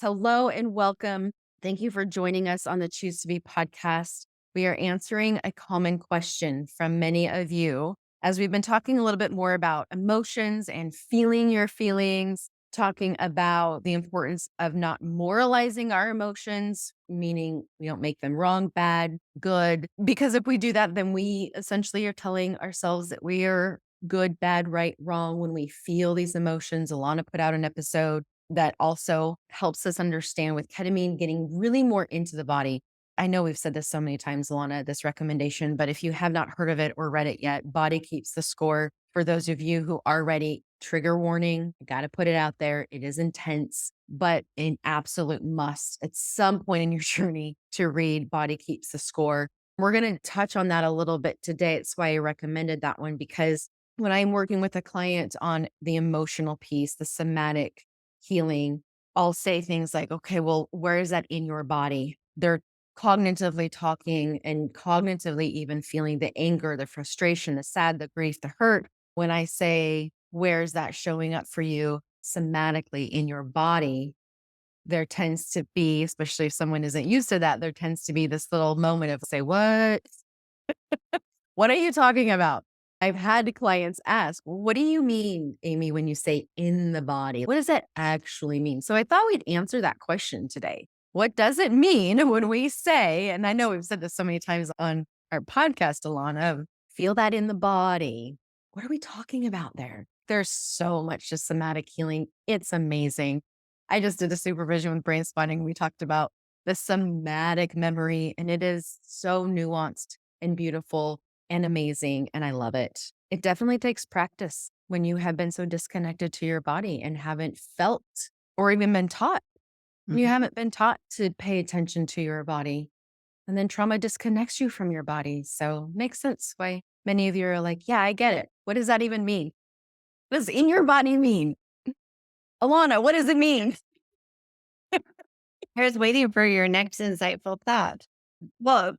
Hello and welcome. Thank you for joining us on the Choose to Be podcast. We are answering a common question from many of you as we've been talking a little bit more about emotions and feeling your feelings, talking about the importance of not moralizing our emotions, meaning we don't make them wrong, bad, good. Because if we do that, then we essentially are telling ourselves that we are good, bad, right, wrong when we feel these emotions. Alana put out an episode that also helps us understand with ketamine getting really more into the body. I know we've said this so many times, Alana, this recommendation, but if you have not heard of it or read it yet, Body Keeps the Score. For those of you who are ready, trigger warning, I got to put it out there. It is intense, but an absolute must at some point in your journey to read Body Keeps the Score. We're going to touch on that a little bit today. It's why I recommended that one, because when I'm working with a client on the emotional piece, the somatic healing, I'll say things like, okay, well, where is that in your body? They're cognitively talking and cognitively even feeling the anger, the frustration, the sad, the grief, the hurt. When I say, where's that showing up for you somatically in your body? There tends to be, especially if someone isn't used to that, there tends to be this little moment of say, what? What are you talking about? I've had clients ask, what do you mean, Amie, when you say in the body? What does that actually mean? So I thought we'd answer that question today. What does it mean when we say, and I know we've said this so many times on our podcast, Alana, feel that in the body. What are we talking about there? There's so much to somatic healing. It's amazing. I just did a supervision with brain spotting. We talked about the somatic memory, and it is so nuanced and beautiful and amazing, and I love it. It definitely takes practice when you have been so disconnected to your body and haven't felt or even been taught. You Mhm. haven't been taught to pay attention to your body. And then trauma disconnects you from your body. So makes sense why many of you are like, yeah, I get it. What does that even mean? What does in your body mean? Alana, what does it mean? I was waiting for your next insightful thought. Well,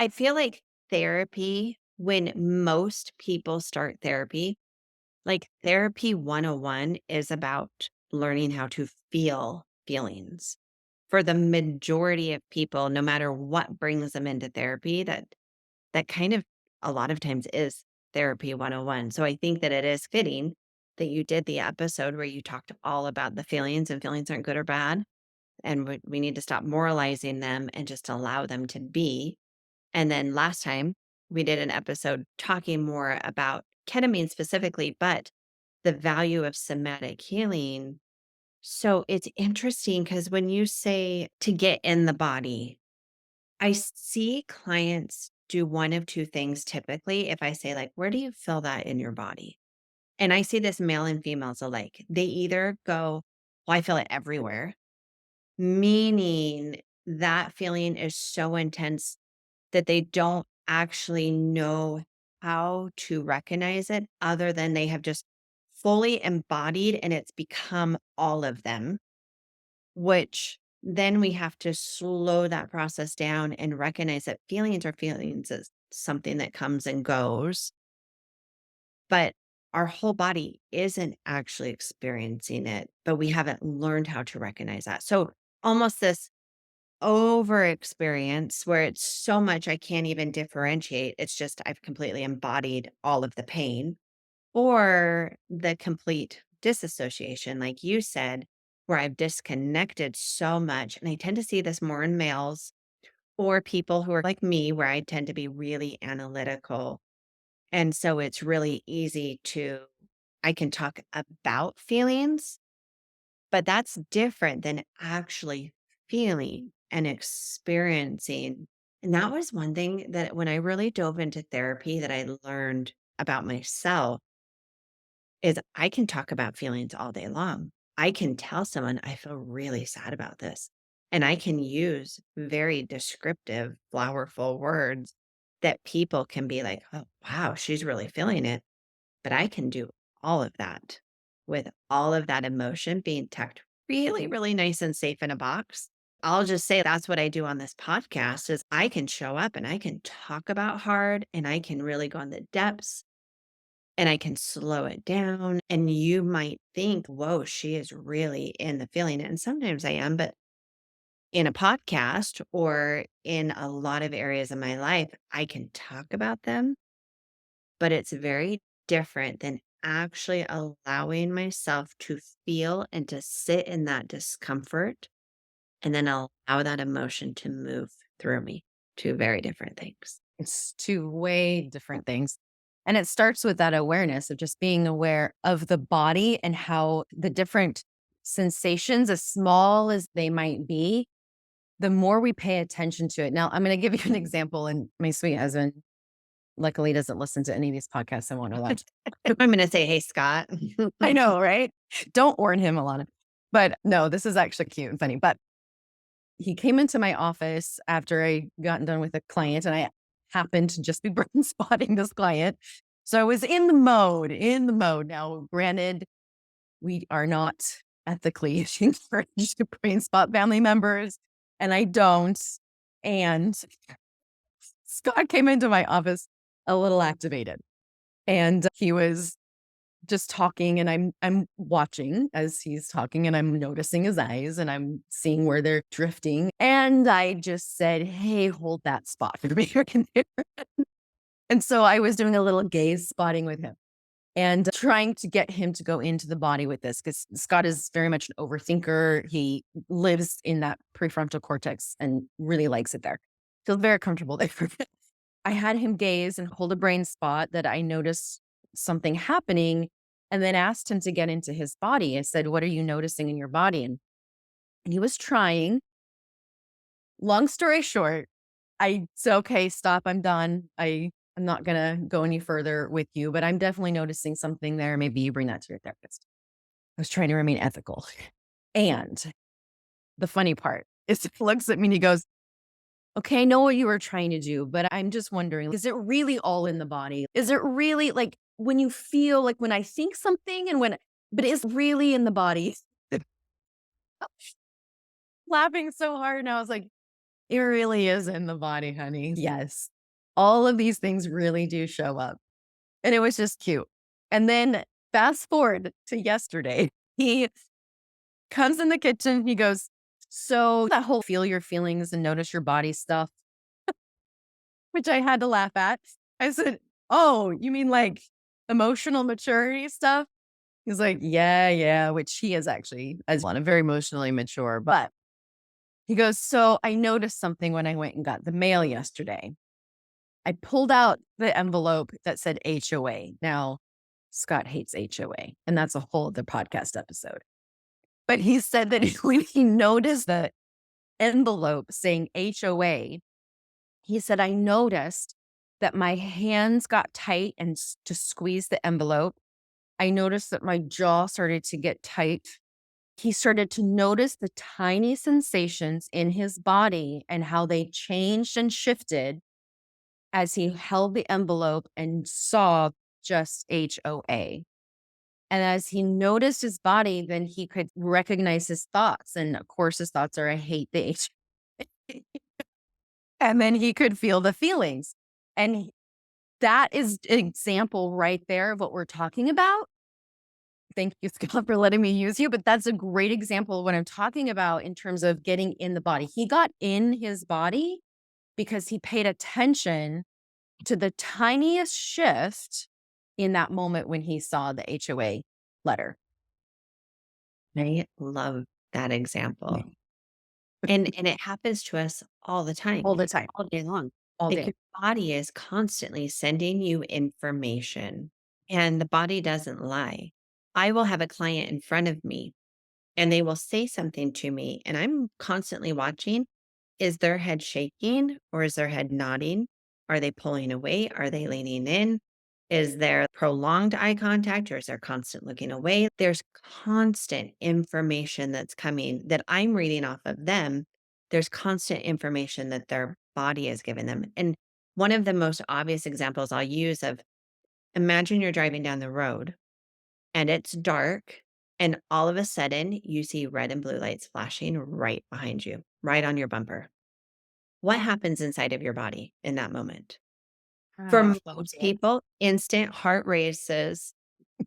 I feel like therapy, when most people start therapy, like therapy 101 is about learning how to feel feelings. For the majority of people, no matter what brings them into therapy, that kind of a lot of times is therapy 101. So I think that it is fitting that you did the episode where you talked all about the feelings and feelings aren't good or bad. And we need to stop moralizing them and just allow them to be. And then last time we did an episode talking more about ketamine specifically, but the value of somatic healing. So it's interesting because when you say to get in the body, I see clients do one of two things typically. If I say, like, where do you feel that in your body? And I see this male and females alike. They either go, well, I feel it everywhere. Meaning that feeling is so intense that they don't actually know how to recognize it other than they have just fully embodied and it's become all of them, which then we have to slow that process down and recognize that feelings are feelings is something that comes and goes, but our whole body isn't actually experiencing it, but we haven't learned how to recognize that. So almost this over experience where it's so much I can't even differentiate. It's just I've completely embodied all of the pain, or the complete disassociation, like you said, where I've disconnected so much. And I tend to see this more in males or people who are like me, where I tend to be really analytical. And so it's really easy I can talk about feelings, but that's different than actually feeling and experiencing. And that was one thing that when I really dove into therapy that I learned about myself is I can talk about feelings all day long. I can tell someone I feel really sad about this. And I can use very descriptive, flowerful words that people can be like, oh, wow, she's really feeling it. But I can do all of that with all of that emotion being tucked really, really nice and safe in a box. I'll just say that's what I do on this podcast is I can show up and I can talk about hard and I can really go in the depths and I can slow it down. And you might think, whoa, she is really in the feeling. And sometimes I am, but in a podcast or in a lot of areas of my life, I can talk about them, but it's very different than actually allowing myself to feel and to sit in that discomfort and then allow that emotion to move through me. Two very different things. It's two way different things. And it starts with that awareness of just being aware of the body and how the different sensations, as small as they might be, the more we pay attention to it. Now, I'm going to give you an example, and my sweet husband luckily doesn't listen to any of these podcasts. I won't know that. I'm going to say, hey, Scott. I know, right? Don't warn him, Alana. But no, this is actually cute and funny. But he came into my office after I gotten done with a client, and I happened to just be brain spotting this client. So I was in the mode, in the mode. Now, granted, we are not ethically encouraged to brain spot family members, and I don't. And Scott came into my office a little activated, and he was just talking, and I'm watching as he's talking, and I'm noticing his eyes, and I'm seeing where they're drifting, and I just said, "Hey, hold that spot for me right there." And so I was doing a little gaze spotting with him and trying to get him to go into the body with this, because Scott is very much an overthinker. He lives in that prefrontal cortex and really likes it there. Feels very comfortable there. I had him gaze and hold a brain spot that I noticed something happening, and then asked him to get into his body. I said, "What are you noticing in your body?" And he was trying. Long story short, I said, "Okay, stop. I'm done. I'm not gonna go any further with you, but I'm definitely noticing something there. Maybe you bring that to your therapist." I was trying to remain ethical. And the funny part is he looks at me and he goes, "Okay, I know what you were trying to do, but I'm just wondering, is it really all in the body? Is it really like when you feel like when I think something and but it's really in the body?" Laughing so hard. And I was like, "It really is in the body, honey. Yes. All of these things really do show up." And it was just cute. And then fast forward to yesterday, he comes in the kitchen. He goes, "So that whole feel your feelings and notice your body stuff," which I had to laugh at. I said, "Oh, you mean like emotional maturity stuff?" He's like, "Yeah, yeah," which he is actually as one, very emotionally mature. But he goes, "So I noticed something when I went and got the mail yesterday. I pulled out the envelope that said HOA." Now, Scott hates HOA, and that's a whole other podcast episode. But he said that when he noticed the envelope saying HOA, he said, "I noticed that my hands got tight and to squeeze the envelope. I noticed that my jaw started to get tight." He started to notice the tiny sensations in his body and how they changed and shifted as he held the envelope and saw just HOA. And as he noticed his body, then he could recognize his thoughts. And of course, his thoughts are, "I hate the HOA." And then he could feel the feelings. And that is an example right there of what we're talking about. Thank you, Scott, for letting me use you. But that's a great example of what I'm talking about in terms of getting in the body. He got in his body because he paid attention to the tiniest shift in that moment when he saw the HOA letter. I love that Yeah. example. And it happens to us all the time, All the time, all day long. all Like day. your body is constantly sending you information and the body doesn't lie. I will have a client in front of me and they will say something to me and I'm constantly watching. Is their head shaking or is their head nodding? Are they pulling away? Are they leaning in? Is there prolonged eye contact or is there constant looking away? There's constant information that's coming that I'm reading off of them. There's constant information that their body is giving them. And one of the most obvious examples I'll use of imagine you're driving down the road and it's dark and all of a sudden you see red and blue lights flashing right behind you, right on your bumper. What happens inside of your body in that moment? For I love most it. people, instant heart races.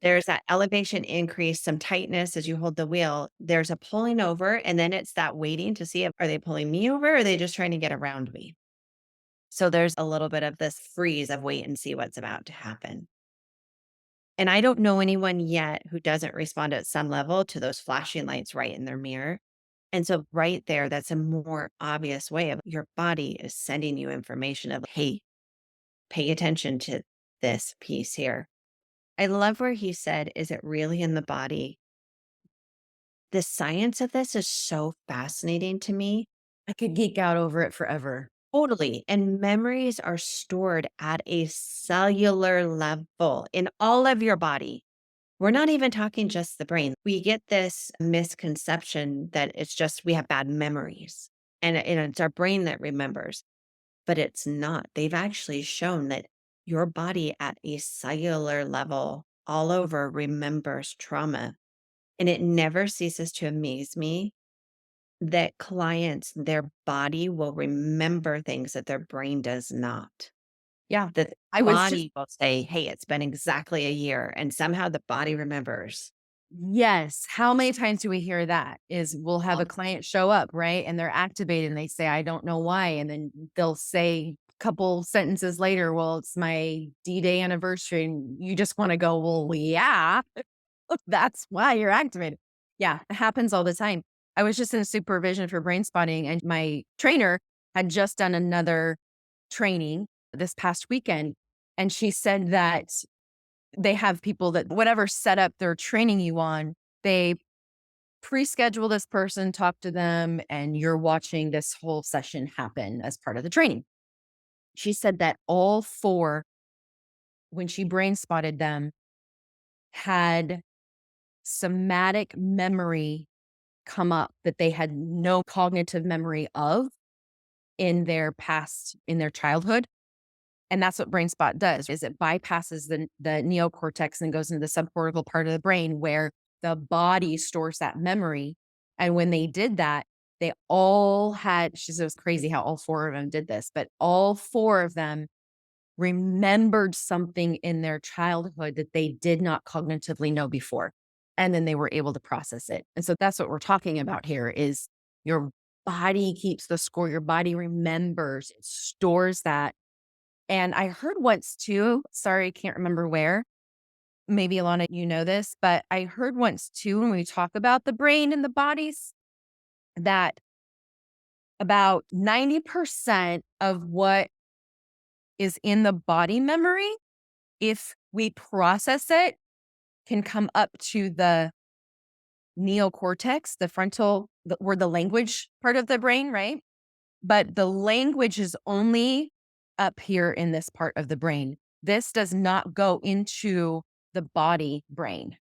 There's that elevation increase, some tightness as you hold the wheel. There's a pulling over, and then it's that waiting to see if are they pulling me over or are they just trying to get around me? So there's a little bit of this freeze of wait and see what's about to happen. And I don't know anyone yet who doesn't respond at some level to those flashing lights right in their mirror. And so right there, that's a more obvious way of your body is sending you information of, hey, pay attention to this piece here. I love where he said, is it really in the body? The science of this is so fascinating to me. I could geek out over it forever. Totally. And memories are stored at a cellular level in all of your body. We're not even talking just the brain. We get this misconception that it's just we have bad memories and it's our brain that remembers, but it's not. They've actually shown that your body at a cellular level all over remembers trauma. And it never ceases to amaze me that clients, their body will remember things that their brain does not. Yeah. That the I was just body will say, hey, it's been exactly a year. And somehow the body remembers. Yes. How many times do we hear that? Is we'll have a client show up, right? And they're activated and they say, I don't know why. And then they'll say a couple sentences later, well, it's my D-Day anniversary. And you just want to go, well, yeah, that's why you're activated. Yeah, it happens all the time. I was just in supervision for brain spotting, and my trainer had just done another training this past weekend. And she said that they have people that whatever setup they're training you on, they pre-schedule this person, talk to them, and you're watching this whole session happen as part of the training. She said that all four, when she brain spotted them, had somatic memory come up that they had no cognitive memory of in their past, in their childhood. And that's what brain spot does, is it bypasses the neocortex and goes into the subcortical part of the brain where the body stores that memory. And when they did that, they all had, she said it was crazy how all four of them did this, but all four of them remembered something in their childhood that they did not cognitively know before. And then they were able to process it. And so that's what we're talking about here is your body keeps the score. Your body remembers, it stores that. And I heard once too, sorry, can't remember where. Maybe Alana, you know this, but I heard once too when we talk about the brain and the bodies that about 90% of what is in the body memory, if we process it, can come up to the neocortex, the frontal, where the language part of the brain, right? But the language is only up here in this part of the brain. This does not go into the body brain.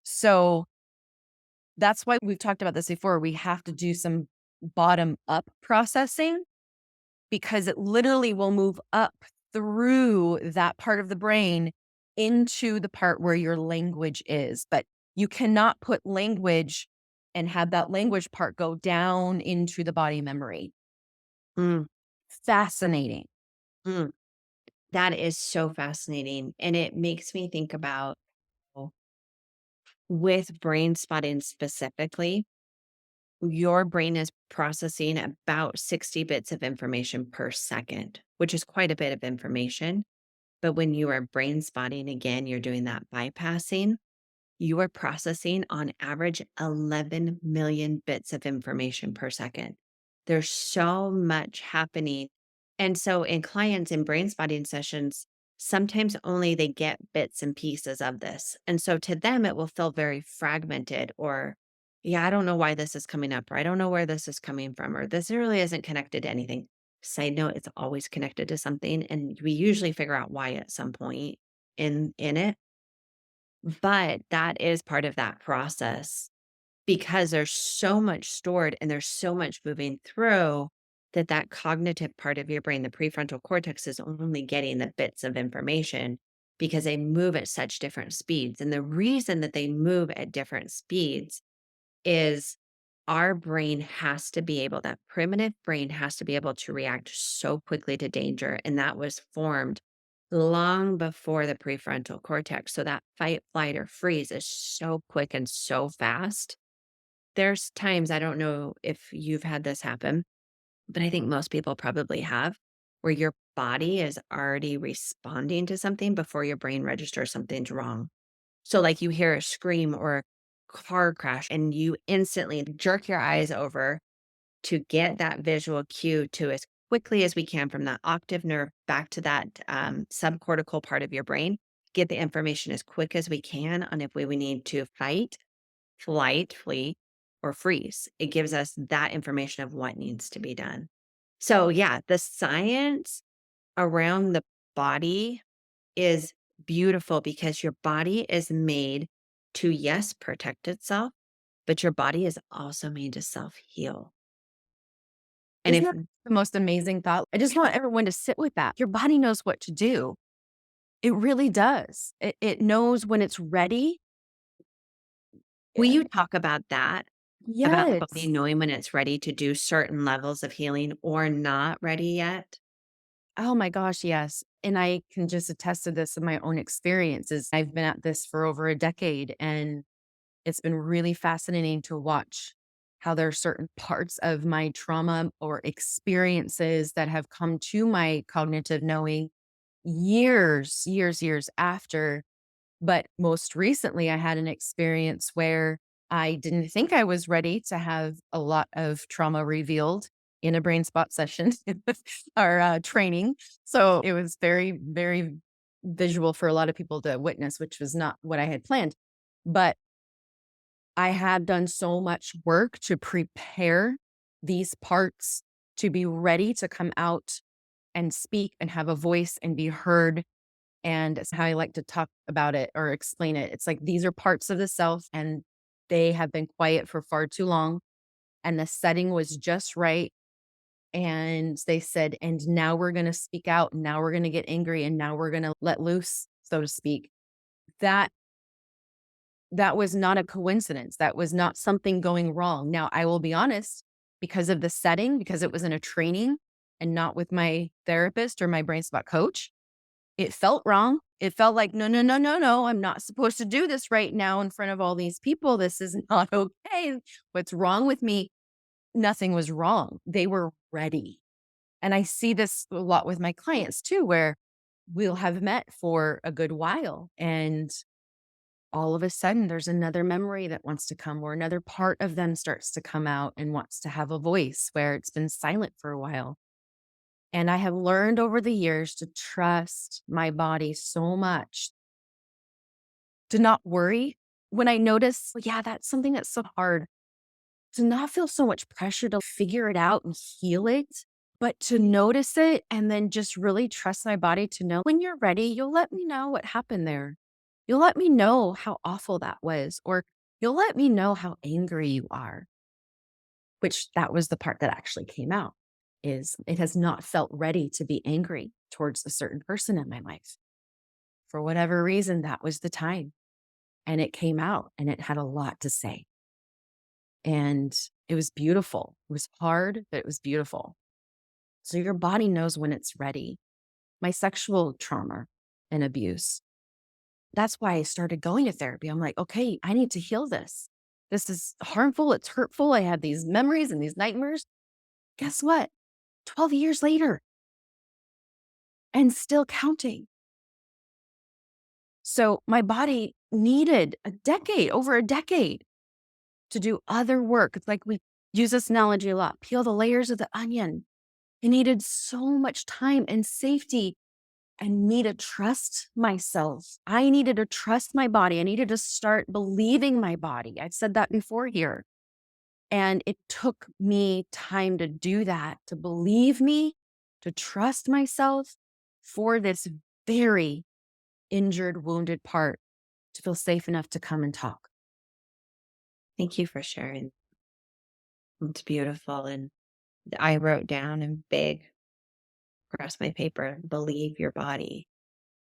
So that's why we've talked about this before. We have to do some bottom up processing because it literally will move up through that part of the brain into the part where your language is. But you cannot put language and have that language part go down into the body memory. Mm, Fascinating. mm. That is so fascinating. And it makes me think about with brain spotting specifically, your brain is processing about 60 bits of information per second, which is quite a bit of information. But when you are brain spotting, again, you're doing that bypassing. You are processing on average 11 million bits of information per second. There's so much happening. And so in clients in brain spotting sessions, sometimes only they get bits and pieces of this. And so to them, it will feel very fragmented or, yeah, I don't know why this is coming up, or I don't know where this is coming from, or this really isn't connected to anything. Side note, it's always connected to something. And we usually figure out why at some point in it, but that is part of that process because there's so much stored and there's so much moving through that that cognitive part of your brain, the prefrontal cortex, is only getting the bits of information because they move at such different speeds. And the reason that they move at different speeds is our brain has to be able that primitive brain has to be able to react so quickly to danger, and that was formed long before the prefrontal cortex, so that fight, flight, or freeze is so quick and so fast. There's times, I don't know if you've had this happen, but I think most people probably have, where your body is already responding to something before your brain registers something's wrong. So, like, you hear a scream or a car crash, and you instantly jerk your eyes over to get that visual cue to as quickly as we can from that octave nerve back to that subcortical part of your brain, get the information as quick as we can on if we need to fight, flight, flee, or freeze. It gives us that information of what needs to be done. So, yeah, the science around the body is beautiful because your body is made to, yes, protect itself, but your body is also made to self heal. And Isn't if that the most amazing thought? I just want everyone to sit with that. Your body knows what to do. It really does. It knows when it's ready. will Yeah. you talk about the body Yes. knowing when it's ready to do certain levels of healing or not ready yet? Oh my gosh, yes. And I can just attest to this in my own experiences. I've been at this for over a decade, and it's been really fascinating to watch how there are certain parts of my trauma or experiences that have come to my cognitive knowing years after. But most recently, I had an experience where I didn't think I was ready to have a lot of trauma revealed in a brain spot session or training. So it was very visual for a lot of people to witness, which was not what I had planned. But I have done so much work to prepare these parts to be ready to come out and speak and have a voice and be heard, and it's how I like to talk about it or explain it. It's like these are parts of the self, and they have been quiet for far too long. And the setting was just right. And they said, and now we're going to speak out. Now we're going to get angry. And now we're going to let loose, so to speak. That that was not a coincidence. That was not something going wrong. Now, I will be honest, because of the setting, because it was in a training and not with my therapist or my brain spot coach, it felt wrong. It felt like, "No, no, no, no, no, I'm not supposed to do this right now in front of all these people. This is not okay. What's wrong with me?" Nothing was wrong. They were ready. And I see this a lot with my clients too, where we'll have met for a good while, and all of a sudden there's another memory that wants to come, or another part of them starts to come out and wants to have a voice where it's been silent for a while. And I have learned over the years to trust my body so much, to not worry when I notice, "Well, yeah, that's something that's so hard," to not feel so much pressure to figure it out and heal it, but to notice it and then just really trust my body to know, when you're ready, you'll let me know what happened there. You'll let me know how awful that was, or you'll let me know how angry you are, which that was the part that actually came out, is it has not felt ready to be angry towards a certain person in my life. For whatever reason, that was the time. And it came out and it had a lot to say. And it was beautiful. It was hard, but it was beautiful. So your body knows when it's ready. My sexual trauma and abuse, that's why I started going to therapy. I'm like, okay, I need to heal this. This is harmful. It's hurtful. I have these memories and these nightmares. Guess what? 12 years later and still counting. So my body needed over a decade to do other work. It's like we use this analogy a lot, peel the layers of the onion. It needed so much time and safety, and me to trust myself. I needed to trust my body. I needed to start believing my body. I've said that before here. And it took me time to do that, to believe me, to trust myself for this very injured, wounded part to feel safe enough to come and talk. Thank you for sharing. It's beautiful. And I wrote down in big across my paper, believe your body.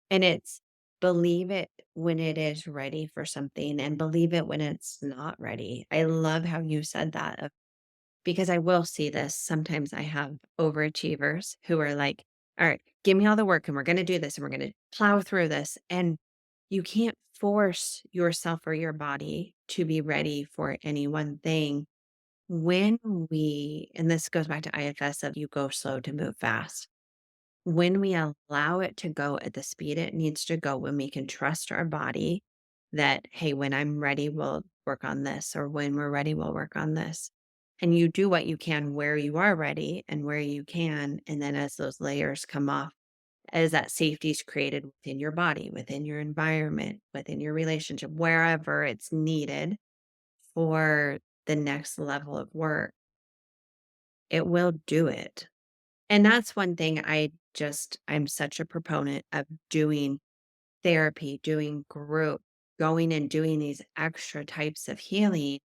And it's believe it when it is ready for something and believe it when it's not ready. I love how you said that because I will see this. Sometimes I have overachievers who are like, all right, give me all the work and we're going to do this and we're going to plow through this. And you can't force yourself or your body to be ready for any one thing. When and this goes back to IFS of you go slow to move fast. When we allow it to go at the speed it needs to go, when we can trust our body that, hey, when I'm ready, we'll work on this, or when we're ready, we'll work on this. And you do what you can where you are ready and where you can. And then as those layers come off, as that safety is created within your body, within your environment, within your relationship, wherever it's needed for the next level of work, it will do it. And that's one thing I'm such a proponent of doing therapy, doing group, going and doing these extra types of healing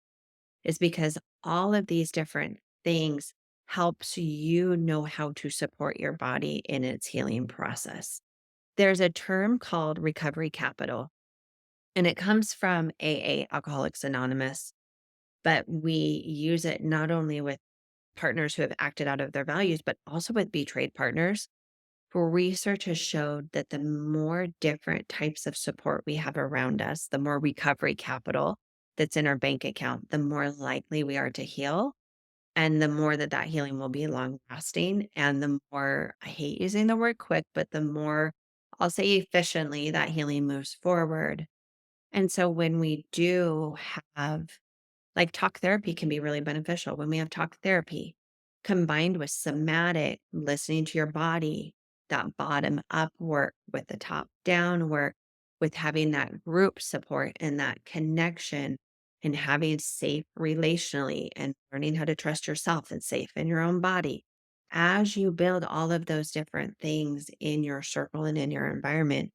is because all of these different things helps you know how to support your body in its healing process. There's a term called recovery capital, and it comes from AA, Alcoholics Anonymous, but we use it not only with partners who have acted out of their values, but also with betrayed partners. For research has showed that the more different types of support we have around us, the more recovery capital that's in our bank account, the more likely we are to heal. And the more that that healing will be long lasting. And the more, I hate using the word quick, but the more I'll say efficiently that healing moves forward. And so when we do have like talk therapy can be really beneficial when we have talk therapy combined with somatic, listening to your body, that bottom up work with the top down work, with having that group support and that connection and having safe relationally and learning how to trust yourself and safe in your own body. As you build all of those different things in your circle and in your environment,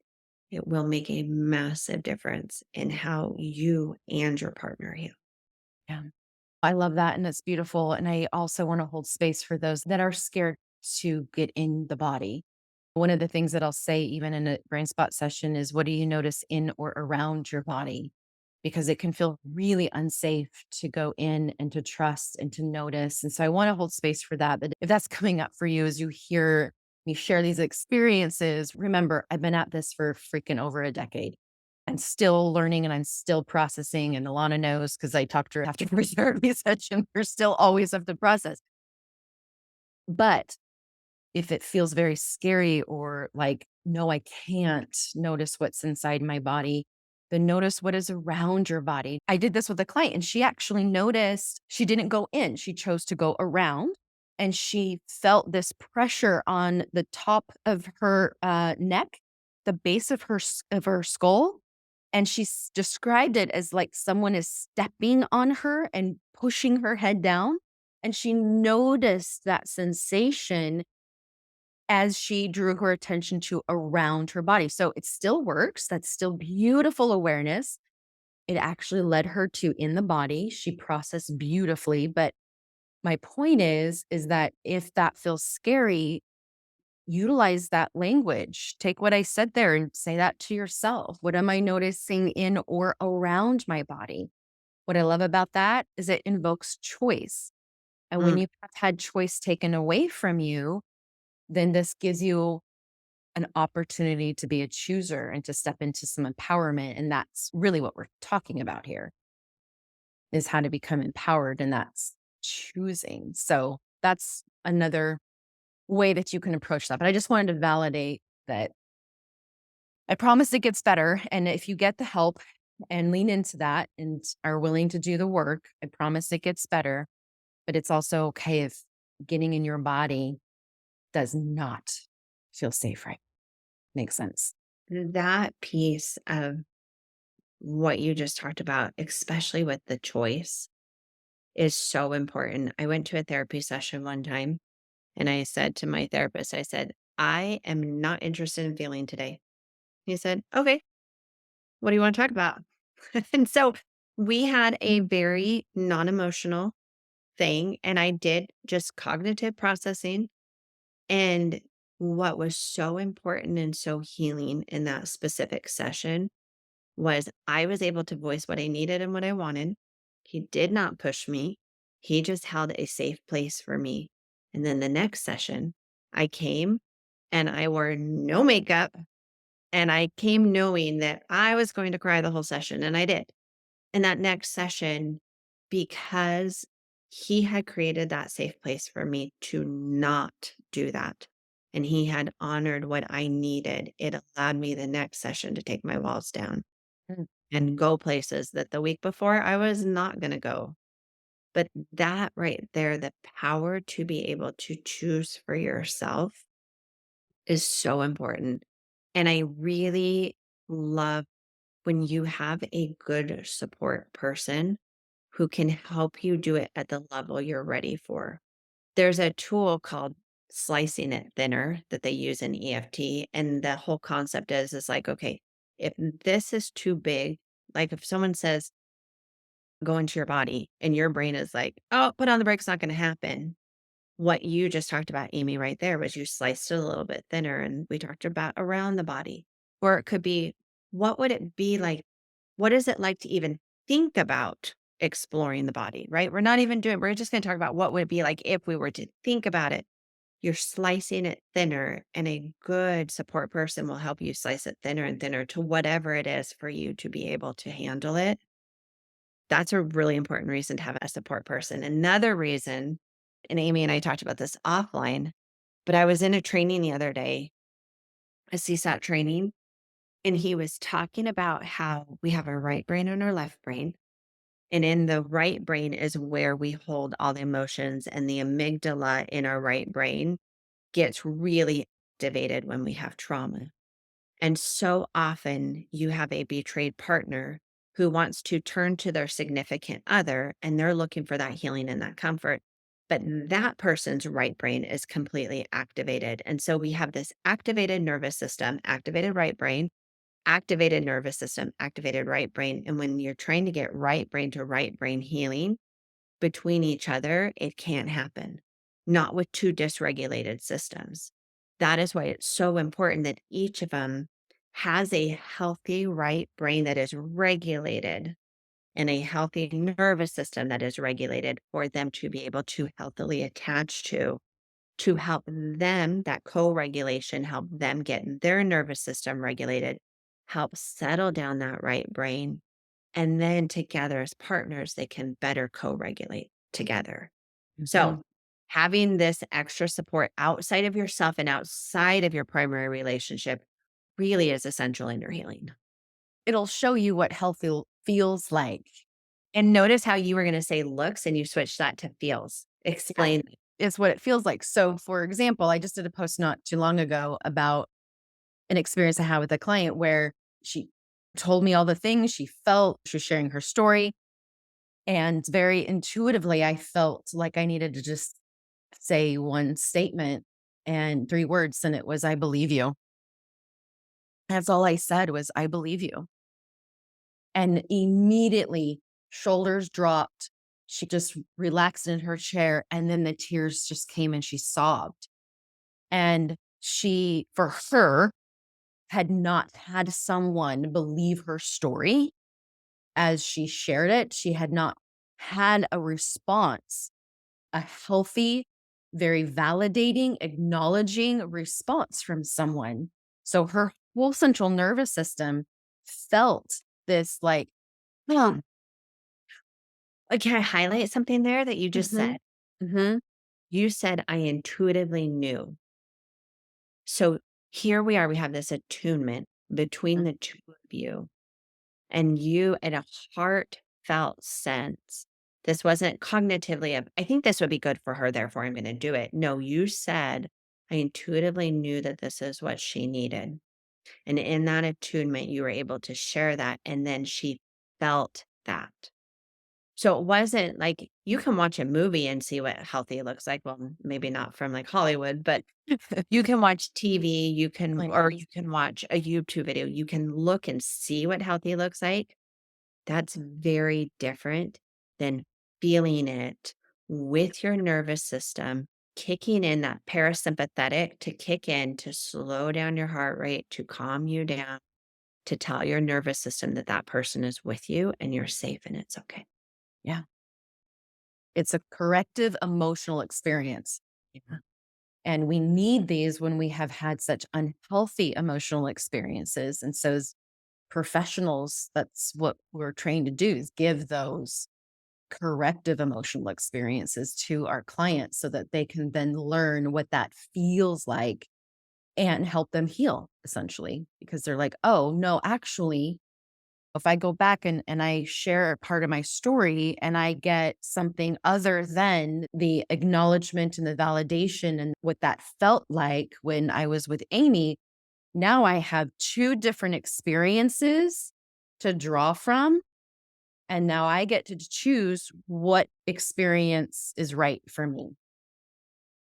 it will make a massive difference in how you and your partner heal. Yeah. I love that, and it's beautiful, and I also wanna hold space for those that are scared to get in the body. One of the things that I'll say even in a brain spot session is, "What do you notice in or around your body?" Because it can feel really unsafe to go in and to trust and to notice, and so I wanna hold space for that, but if that's coming up for you as you hear me share these experiences, remember, I've been at this for freaking over a decade. I'm still learning and I'm still processing, and Alana knows because I talked to her after every therapy session. We're still always have to process. But if it feels very scary or like, no, I can't notice what's inside my body, then notice what is around your body. I did this with a client and she actually noticed she didn't go in, she chose to go around. And she felt this pressure on the top of her neck, the base of of her skull. And she described it as like someone is stepping on her and pushing her head down. And she noticed that sensation as she drew her attention to around her body. So it still works. That's still beautiful awareness. It actually led her to in the body. She processed beautifully. But my point is that if that feels scary, utilize that language. Take what I said there and say that to yourself. What am I noticing in or around my body? What I love about that is it invokes choice. And when Mm. you have had choice taken away from you, then this gives you an opportunity to be a chooser and to step into some empowerment. And that's really what we're talking about here is how to become empowered. And that's choosing. So that's another way that you can approach that. But I just wanted to validate that I promise it gets better. And if you get the help and lean into that and are willing to do the work, I promise it gets better. But it's also okay if getting in your body does not feel safe, right? Makes sense. That piece of what you just talked about, especially with the choice, is so important. I went to a therapy session one time and I said to my therapist, I said, I am not interested in feeling today. He said, okay, what do you want to talk about? And so we had a very non emotional thing, and I did just cognitive processing. And what was so important and so healing in that specific session was I was able to voice what I needed and what I wanted. He did not push me. He just held a safe place for me. And then the next session, I came and I wore no makeup and I came knowing that I was going to cry the whole session, and I did. And that next session, because he had created that safe place for me to not do that, and he had honored what I needed, it allowed me the next session to take my walls down Mm. and go places that the week before I was not going to go. But that right there, the power to be able to choose for yourself is so important. And I really love when you have a good support person who can help you do it at the level you're ready for. There's a tool called slicing it thinner that they use in EFT. And the whole concept is like, okay, if this is too big, like if someone says, go into your body and your brain is like, oh, put on the brakes, not going to happen. What you just talked about, Amy, right there was you sliced it a little bit thinner and we talked about around the body. Or it could be, what would it be like? What is it like to even think about exploring the body, right? We're just going to talk about what would it be like if we were to think about it. You're slicing it thinner, and a good support person will help you slice it thinner and thinner to whatever it is for you to be able to handle it. That's a really important reason to have a support person. Another reason, and Amy and I talked about this offline, but I was in a training the other day, a CSAT training, and he was talking about how we have our right brain and our left brain. And in the right brain is where we hold all the emotions, and the amygdala in our right brain gets really activated when we have trauma. And so often you have a betrayed partner who wants to turn to their significant other and they're looking for that healing and that comfort. But that person's right brain is completely activated. And so we have this activated nervous system, activated right brain, activated nervous system, activated right brain. And when you're trying to get right brain to right brain healing between each other, it can't happen, not with two dysregulated systems. That is why it's so important that each of them has a healthy right brain that is regulated and a healthy nervous system that is regulated for them to be able to healthily attach to help them, that co regulation, help them get their nervous system regulated, help settle down that right brain. And then together as partners, they can better co regulate together. So, Mhm. having this extra support outside of yourself and outside of your primary relationship really is essential in your healing. It'll show you what healthy feels like. And notice how you were going to say looks and you switched that to feels. Yeah. Explain. It's what it feels like. So, for example, I just did a post not too long ago about an experience I had with a client where she told me all the things she felt. She was sharing her story. And very intuitively, I felt like I needed to just say one statement and 3 words, and it was, "I believe you." That's all I said was, "I believe you." And immediately, shoulders dropped. She just relaxed in her chair, and then the tears just came and she sobbed. And she, for her, had not had someone believe her story as she shared it. She had not had a response, a healthy, very validating, acknowledging response from someone. So her whole central nervous system felt this like, "Huh." Can I highlight something there that you just Mhm. said? Mhm. You said, I intuitively knew. So here we are, we have this attunement between the two of you, and you, in a heartfelt sense, this wasn't cognitively, I think this would be good for her, therefore I'm going to do it. No, you said, I intuitively knew that this is what she needed. And in that attunement, you were able to share that. And then she felt that. So it wasn't like you can watch a movie and see what healthy looks like. Well, maybe not from like Hollywood, but you can watch TV, I know. or you can watch a YouTube video. You can look and see what healthy looks like. That's very different than feeling it with your nervous system kicking in that parasympathetic to kick in to slow down your heart rate, to calm you down, to tell your nervous system that that person is with you and you're safe and it's okay. Yeah. It's a corrective emotional experience. Yeah. And we need these when we have had such unhealthy emotional experiences. And so, as professionals, that's what we're trained to do is give those corrective emotional experiences to our clients so that they can then learn what that feels like and help them heal essentially because they're like, oh no, actually, if I go back and I share a part of my story and I get something other than the acknowledgement and the validation and what that felt like when I was with Amie, now I have two different experiences to draw from. And now I get to choose what experience is right for me.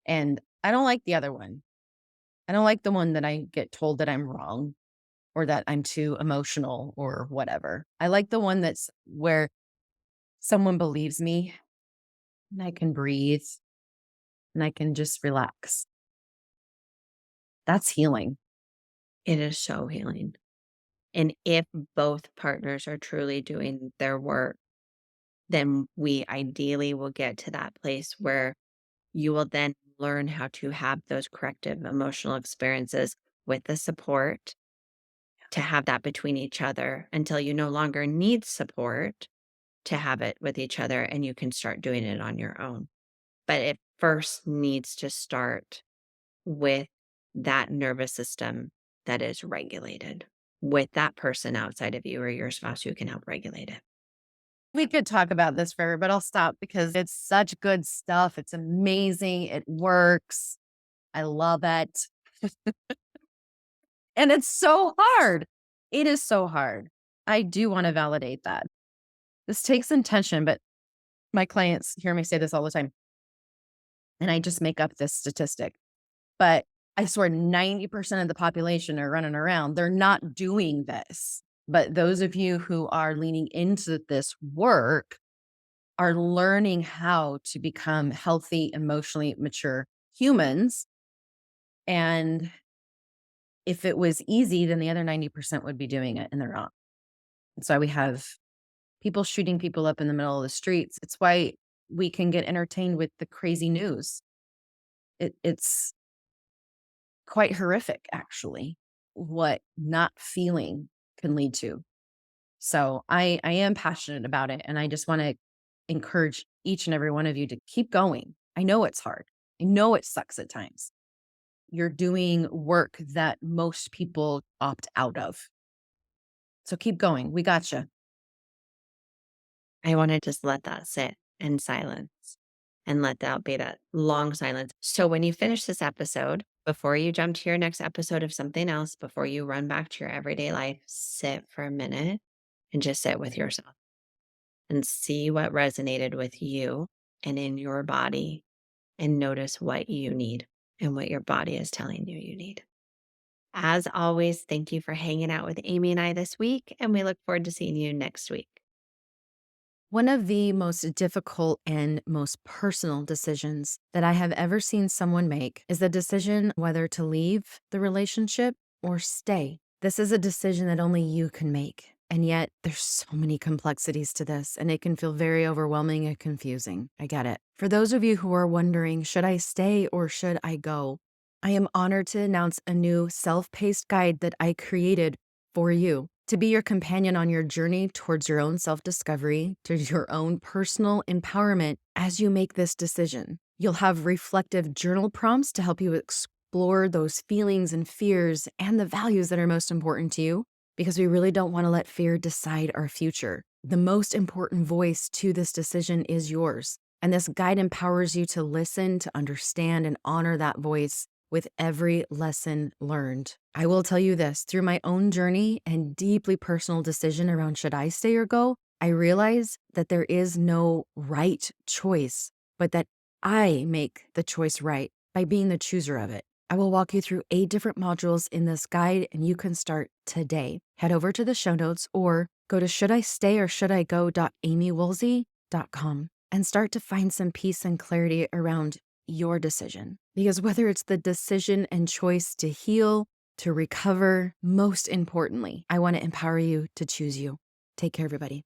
And I don't like the other one. I don't like the one that I get told that I'm wrong or that I'm too emotional or whatever. I like the one that's where someone believes me and I can breathe and I can just relax. That's healing. It is so healing. And if both partners are truly doing their work, then we ideally will get to that place where you will then learn how to have those corrective emotional experiences with the support to have that between each other until you no longer need support to have it with each other and you can start doing it on your own. But it first needs to start with that nervous system that is regulated with that person outside of you or your spouse who can help regulate it. We could talk about this forever, but I'll stop because it's such good stuff. It's amazing. It works. I love it. And it's so hard. It is so hard. I do want to validate that. This takes intention, but my clients hear me say this all the time. And I just make up this statistic. But I swear 90% of the population are running around. They're not doing this. But those of you who are leaning into this work are learning how to become healthy, emotionally mature humans. And if it was easy, then the other 90% would be doing it and they're not. That's why we have people shooting people up in the middle of the streets. It's why we can get entertained with the crazy news. It's quite horrific, actually, what not feeling can lead to. So I am passionate about it. And I just want to encourage each and every one of you to keep going. I know it's hard. I know it sucks at times. You're doing work that most people opt out of. So keep going. We gotcha. I want to just let that sit in silence and let that be that long silence. So when you finish this episode, before you jump to your next episode of something else, before you run back to your everyday life, sit for a minute and just sit with yourself and see what resonated with you and in your body and notice what you need and what your body is telling you you need. As always, thank you for hanging out with Amie and I this week, and we look forward to seeing you next week. One of the most difficult and most personal decisions that I have ever seen someone make is the decision whether to leave the relationship or stay. This is a decision that only you can make. And yet, there's so many complexities to this, and it can feel very overwhelming and confusing. I get it. For those of you who are wondering, should I stay or should I go? I am honored to announce a new self paced guide that I created for you to be your companion on your journey towards your own self discovery, to your own personal empowerment as you make this decision. You'll have reflective journal prompts to help you explore those feelings and fears and the values that are most important to you, because we really don't want to let fear decide our future. The most important voice to this decision is yours. And this guide empowers you to listen, to understand, and honor that voice with every lesson learned. I will tell you this, through my own journey and deeply personal decision around should I stay or go, I realize that there is no right choice, but that I make the choice right by being the chooser of it. I will walk you through 8 different modules in this guide, and you can start today. Head over to the show notes or go to shouldistayorshouldIgo.amywoolsey.com and start to find some peace and clarity around your decision. Because whether it's the decision and choice to heal, to recover, most importantly, I want to empower you to choose you. Take care, everybody.